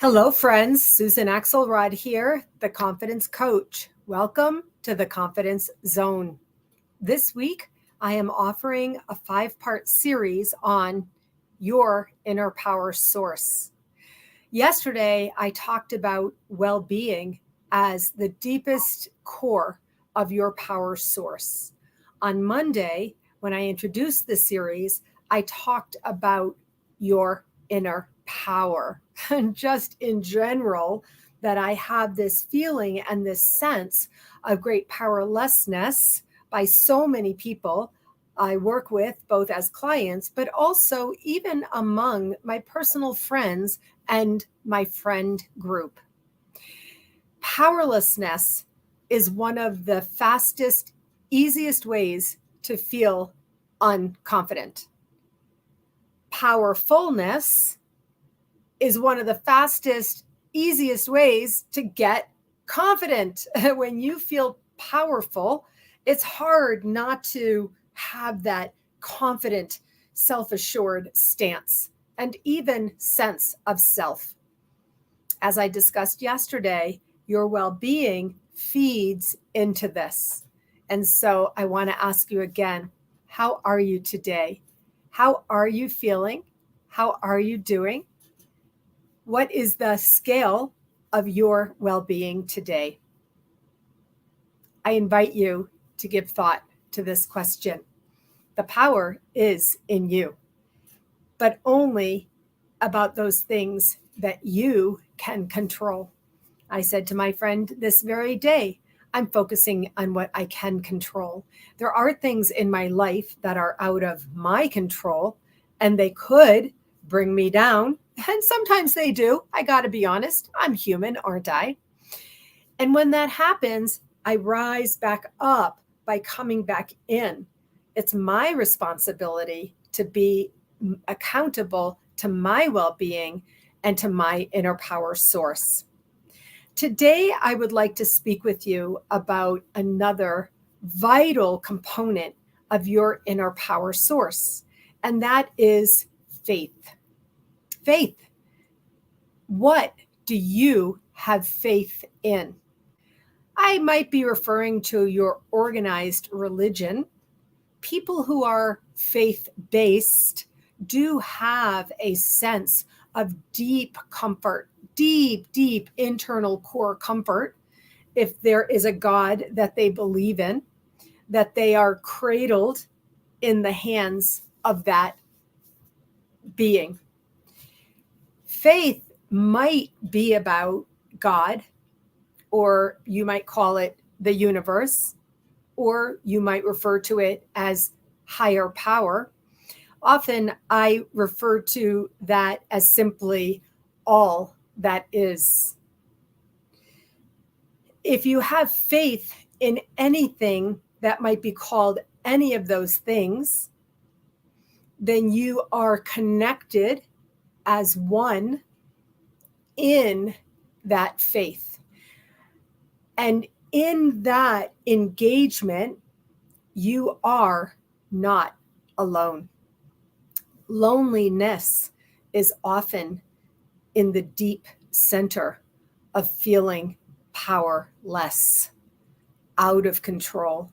Hello, friends. Susan Axelrod here, the Confidence Coach. Welcome to the Confidence Zone. This week, I am offering a 5-part series on your inner power source. Yesterday, I talked about well-being as the deepest core of your power source. On Monday, when I introduced the series, I talked about your inner power and just in general that I have this feeling and this sense of great powerlessness by so many people I work with, both as clients, but also even among my personal friends and my friend group. Powerlessness is one of the fastest, easiest ways to feel unconfident. Powerfulness is one of the fastest, easiest ways to get confident. When you feel powerful, it's hard not to have that confident, self-assured stance and even sense of self. As I discussed yesterday, your well-being feeds into this. And so I want to ask you again, how are you today? How are you feeling? How are you doing? What is the scale of your well-being today? I invite you to give thought to this question. The power is in you, but only about those things that you can control. I said to my friend this very day, I'm focusing on what I can control. There are things in my life that are out of my control, and they could bring me down. And sometimes they do. I got to be honest. I'm human, aren't I? And when that happens, I rise back up by coming back in. It's my responsibility to be accountable to my well-being and to my inner power source. Today, I would like to speak with you about another vital component of your inner power source, and that is faith. Faith. What do you have faith in? I might be referring to your organized religion. People who are faith-based do have a sense of deep comfort, deep internal core comfort, if there is a God that they believe in, that they are cradled in the hands of that being. Faith might be about God, or you might call it the universe, or you might refer to it as higher power. Often I refer to that as simply all that is. If you have faith in anything that might be called any of those things, then you are connected as one in that faith. And in that engagement, you are not alone. Loneliness is often in the deep center of feeling powerless, out of control.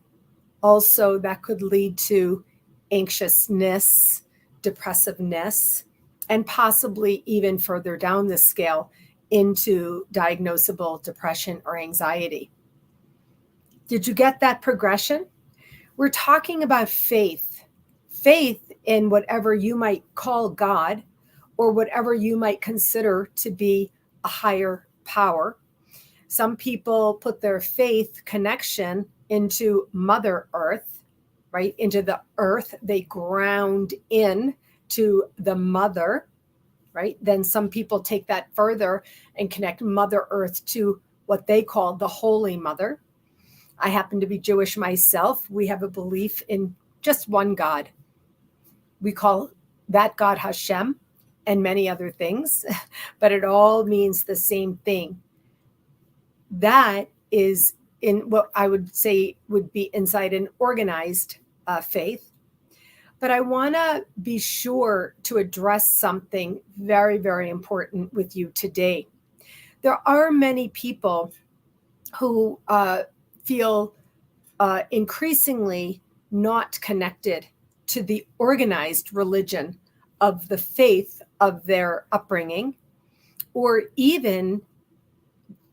Also, that could lead to anxiousness, depressiveness, and possibly even further down the scale into diagnosable depression or anxiety. Did you get that progression? We're talking about faith. Faith in whatever you might call God or whatever you might consider to be a higher power. Some people put their faith connection into Mother Earth, right? Into the earth. They ground in to the mother, right? Then some people take that further and connect Mother Earth to what they call the Holy Mother. I happen to be Jewish myself. We have a belief in just one God. We call that God Hashem and many other things, but it all means the same thing. That is in what I would say would be inside an organized faith. But I want to be sure to address something very, very important with you today. There are many people who feel increasingly not connected to the organized religion of the faith of their upbringing, or even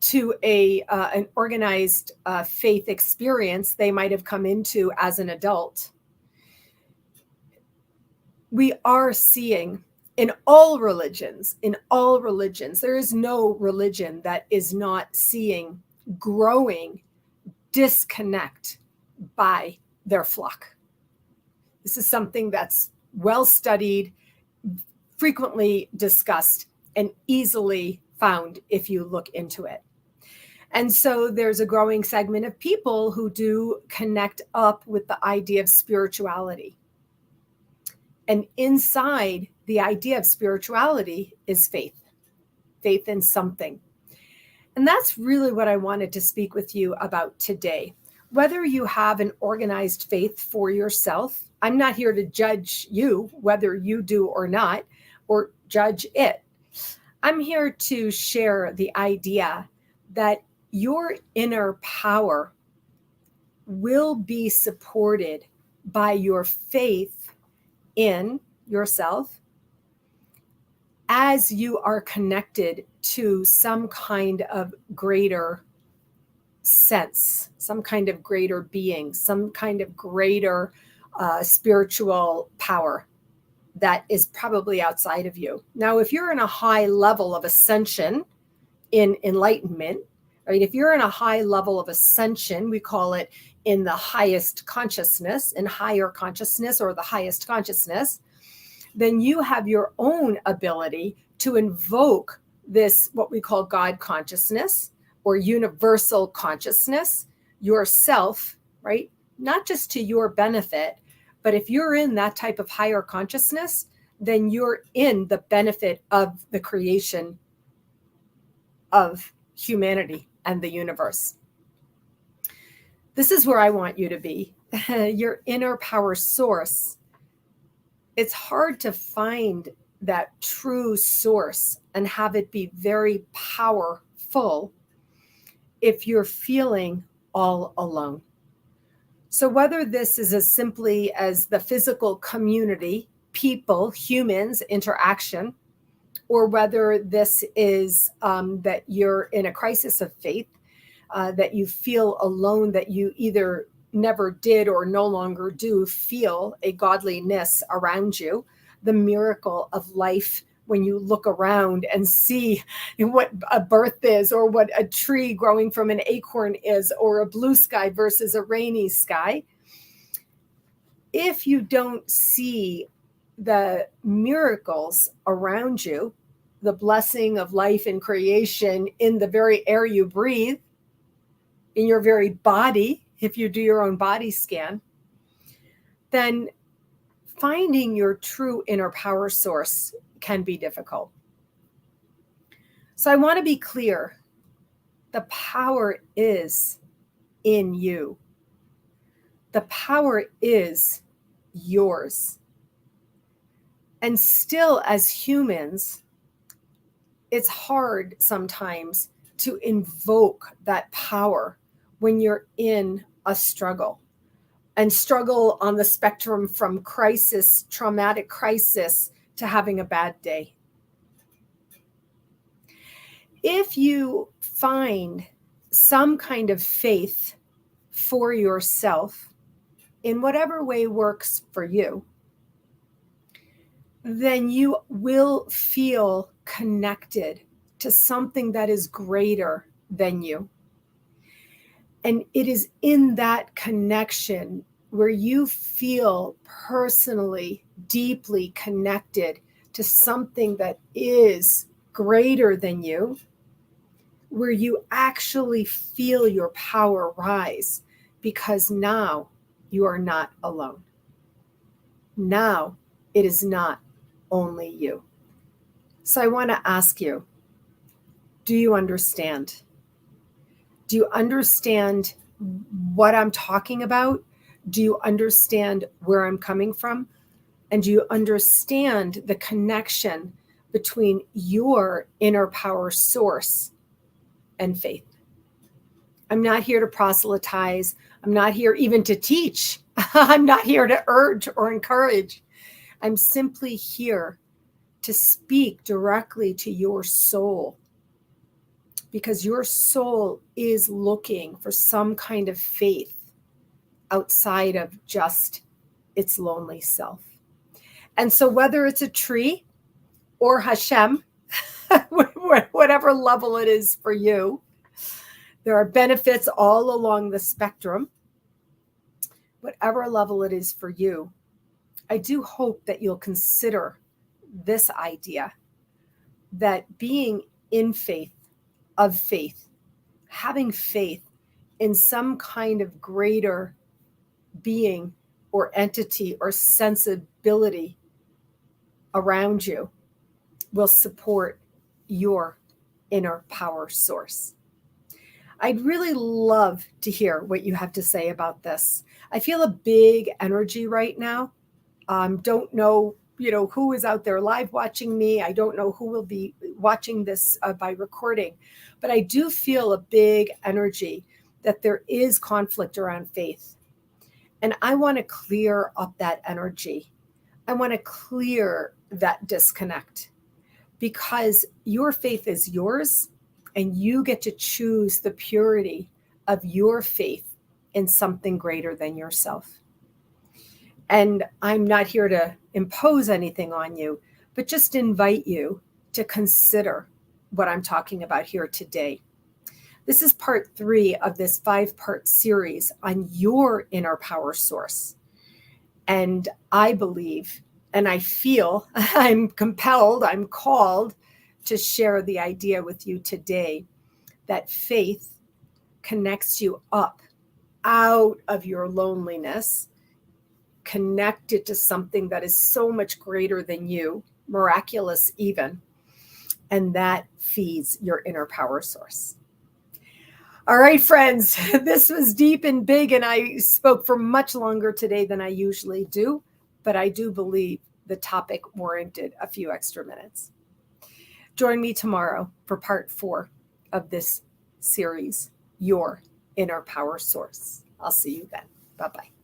to an organized faith experience they might have come into as an adult. We are seeing in all religions, there is no religion that is not seeing growing disconnect by their flock. This is something that's well studied, frequently discussed, and easily found if you look into it. And so there's a growing segment of people who do connect up with the idea of spirituality. And inside the idea of spirituality is faith in something. And that's really what I wanted to speak with you about today. Whether you have an organized faith for yourself, I'm not here to judge you, whether you do or not, or judge it. I'm here to share the idea that your inner power will be supported by your faith in yourself as you are connected to some kind of greater sense, some kind of greater being, some kind of greater spiritual power that is probably outside of you. Now, if you're in a high level of ascension in enlightenment, right? If you're in a high level of ascension, we call it in the highest consciousness, in higher consciousness or the highest consciousness, then you have your own ability to invoke this, what we call God consciousness or universal consciousness, yourself, right? Not just to your benefit, but if you're in that type of higher consciousness, then you're in the benefit of the creation of humanity and the universe. This is where I want you to be, your inner power source. It's hard to find that true source and have it be very powerful if you're feeling all alone. So whether this is as simply as the physical community, people, humans, interaction, or whether this is that you're in a crisis of faith, that you feel alone, that you either never did or no longer do feel a godliness around you, the miracle of life when you look around and see what a birth is, or what a tree growing from an acorn is, or a blue sky versus a rainy sky. If you don't see the miracles around you, the blessing of life and creation in the very air you breathe, in your very body, if you do your own body scan, then finding your true inner power source can be difficult. So I want to be clear. The power is in you. The power is yours. And still, as humans, it's hard sometimes to invoke that power when you're in a struggle, and struggle on the spectrum from crisis, traumatic crisis, to having a bad day. If you find some kind of faith for yourself in whatever way works for you, then you will feel connected to something that is greater than you. And it is in that connection where you feel personally, deeply connected to something that is greater than you, where you actually feel your power rise, because now you are not alone. Now it is not only you. So I want to ask you, do you understand? Do you understand what I'm talking about? Do you understand where I'm coming from? And do you understand the connection between your inner power source and faith. I'm not here to proselytize. I'm not here even to teach. I'm not here to urge or encourage. I'm simply here to speak directly to your soul, because your soul is looking for some kind of faith outside of just its lonely self. And so whether it's a tree or Hashem, whatever level it is for you, there are benefits all along the spectrum. Whatever level it is for you, I do hope that you'll consider this idea that being in faith, of faith, having faith in some kind of greater being or entity or sensibility around you will support your inner power source. I'd really love to hear what you have to say about this. I feel a big energy right now. Don't know, who is out there live watching me. I don't know who will be watching this by recording, but I do feel a big energy that there is conflict around faith. And I want to clear up that energy. I want to clear that disconnect, because your faith is yours and you get to choose the purity of your faith in something greater than yourself. And I'm not here to impose anything on you, but just invite you to consider what I'm talking about here today. This is part 3 of this 5-part series on your inner power source. And I believe, and I feel, I'm compelled, I'm called to share the idea with you today that faith connects you up out of your loneliness, connected to something that is so much greater than you, miraculous even, and that feeds your inner power source. All right, friends, this was deep and big, and I spoke for much longer today than I usually do, but I do believe the topic warranted a few extra minutes. Join me tomorrow for part 4 of this series, Your Inner Power Source. I'll see you then. Bye-bye.